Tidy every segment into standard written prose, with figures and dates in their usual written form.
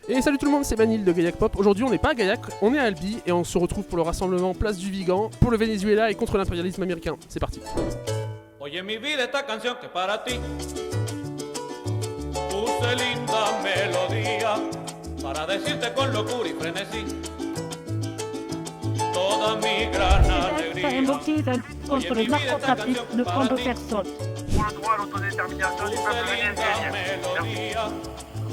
Et salut tout le monde, c'est Manil de Gaillac Pop. Aujourd'hui on n'est pas à Gaillac, on est à Albi et on se retrouve pour le rassemblement Place du Vigan pour le Venezuela et contre l'impérialisme américain. C'est parti. Oye mi vida esta canción que para ti puse linda melodía para decirte con locura y frenesí toda mi gran alegría. Invoquer contre le narcotrafic ne prendre personne. Pour le droit à l'autodétermination du peuple vénézuélien. Merci.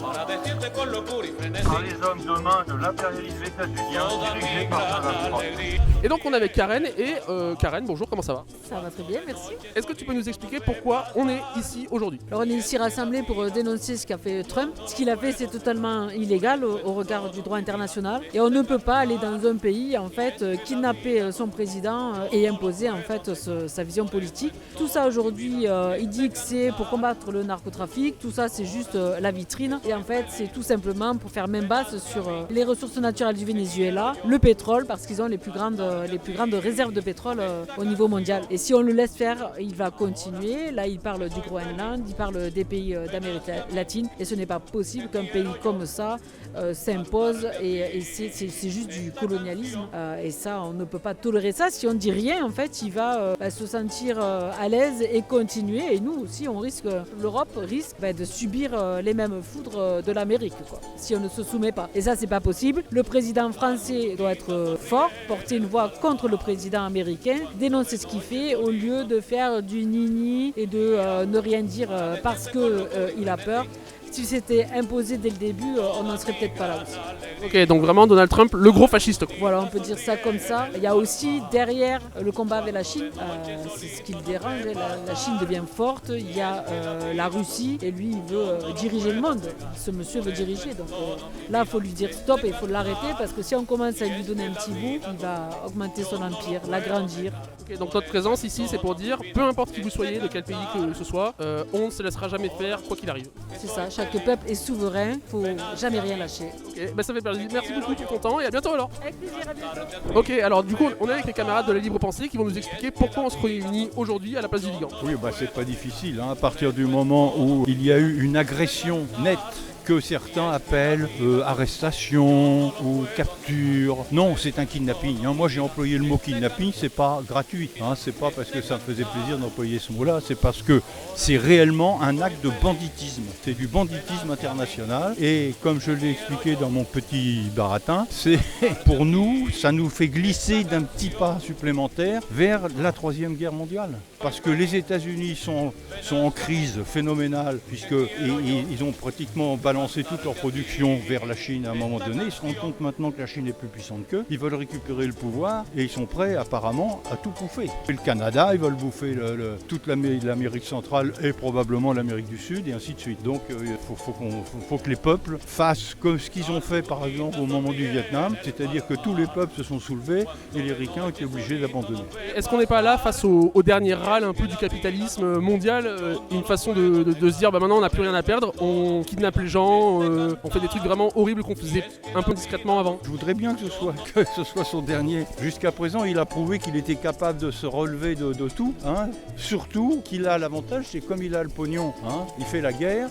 Para decirte con locura y frenesí Par les hommes de main de l'impérialisme états-unien toda mi dirigé par gran Donald Trump. alegría. Et donc on est avec Karen et Karen, bonjour, comment ça va? Ça va très bien, merci. Est-ce que tu peux nous expliquer pourquoi on est ici aujourd'hui? Alors on est ici rassemblés pour dénoncer ce qu'a fait Trump. Ce qu'il a fait, c'est totalement illégal au regard du droit international. Et on ne peut pas aller dans un pays, en fait, kidnapper son président et imposer, en fait, sa vision politique. Tout ça aujourd'hui, il dit que c'est pour combattre le narcotrafic. Tout ça, c'est juste la vitrine. Et en fait, c'est tout simplement pour faire main basse sur les ressources naturelles du Venezuela, le pétrole, parce qu'ils ont les plus grandes réserves de pétrole au niveau mondial. Et si on le laisse faire, il va continuer. Là, il parle du Groenland, il parle des pays d'Amérique latine. Et ce n'est pas possible qu'un pays comme ça s'impose. Et c'est juste du colonialisme. Et ça, on ne peut pas tolérer ça. Si on ne dit rien, en fait, il va se sentir à l'aise et continuer. Et nous aussi, l'Europe risque de subir les mêmes foudres de l'Amérique, quoi, si on ne se soumet pas. Et ça, c'est pas possible. Le président français doit être fort, porter une voix contre le président américain, dénoncer ce qu'il fait au lieu de faire du nini et de ne rien dire parce qu'il a peur. Si c'était imposé dès le début, on n'en serait peut-être pas là aussi. Ok, donc vraiment Donald Trump, le gros fasciste. Voilà, on peut dire ça comme ça. Il y a aussi derrière le combat avec la Chine, c'est ce qui le dérange. La Chine devient forte, il y a la Russie et lui il veut diriger le monde. Ce monsieur veut diriger, donc là il faut lui dire stop et il faut l'arrêter parce que si on commence à lui donner un petit bout, il va augmenter son empire, l'agrandir. Ok, donc notre présence ici c'est pour dire, peu importe qui vous soyez, de quel pays que ce soit, on ne se laissera jamais faire quoi qu'il arrive. C'est ça, chaque peuple est souverain, il faut jamais rien lâcher. Ok, bah ça fait plaisir. Merci beaucoup pour ton temps et à bientôt alors. Avec plaisir, à bientôt. Ok, alors du coup on est avec les camarades de la Libre Pensée qui vont nous expliquer pourquoi on se réunit aujourd'hui à la place du Vigan. Oui, c'est pas difficile, à partir du moment où il y a eu une agression nette que certains appellent arrestation ou capture. Non, c'est un kidnapping. Moi, j'ai employé le mot kidnapping, c'est pas gratuit. C'est pas parce que ça me faisait plaisir d'employer ce mot-là, c'est parce que c'est réellement un acte de banditisme. C'est du banditisme international. Et comme je l'ai expliqué dans mon petit baratin, c'est pour nous, ça nous fait glisser d'un petit pas supplémentaire vers la Troisième Guerre mondiale. Parce que les États-Unis sont en crise phénoménale, puisqu'ils ont pratiquement balancé toute leur production vers la Chine à un moment donné. Ils se rendent compte maintenant que la Chine est plus puissante qu'eux. Ils veulent récupérer le pouvoir et ils sont prêts apparemment à tout bouffer. Et le Canada, ils veulent bouffer toute l'Amérique centrale et probablement l'Amérique du Sud et ainsi de suite. Donc il faut que les peuples fassent comme ce qu'ils ont fait par exemple au moment du Vietnam, c'est-à-dire que tous les peuples se sont soulevés et les ricains ont été obligés d'abandonner. Est-ce qu'on n'est pas là face au dernier râle un peu du capitalisme mondial, une façon de se dire maintenant on n'a plus rien à perdre, on kidnappe les gens, on fait des trucs vraiment horribles qu'on faisait un peu discrètement avant. Je voudrais bien que ce soit son dernier. Jusqu'à présent, il a prouvé qu'il était capable de se relever de tout. Surtout qu'il a l'avantage, c'est comme il a le pognon. Il fait la guerre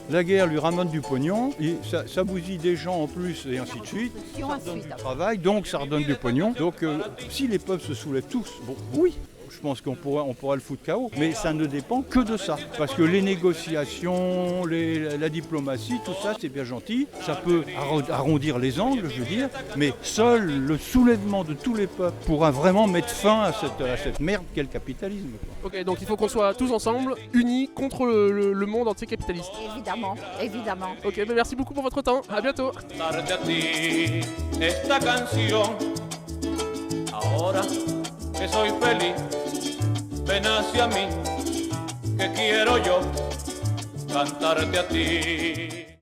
lui ramène du pognon, et ça bousille des gens en plus et ainsi de suite. Ça redonne du travail, donc ça redonne du pognon. Donc si les peuples se soulèvent tous, oui. Je pense qu'on pourra le foutre KO, mais ça ne dépend que de ça. Parce que les négociations, la diplomatie, tout ça, c'est bien gentil. Ça peut arrondir les angles, je veux dire, mais seul le soulèvement de tous les peuples pourra vraiment mettre fin à cette merde qu'est le capitalisme. Ok, donc il faut qu'on soit tous ensemble, unis contre le monde anticapitaliste. Évidemment, évidemment. Ok, merci beaucoup pour votre temps, à bientôt. Darte a ti esta canción ahora que soy feliz ven hacia mí que quiero yo cantarte a ti.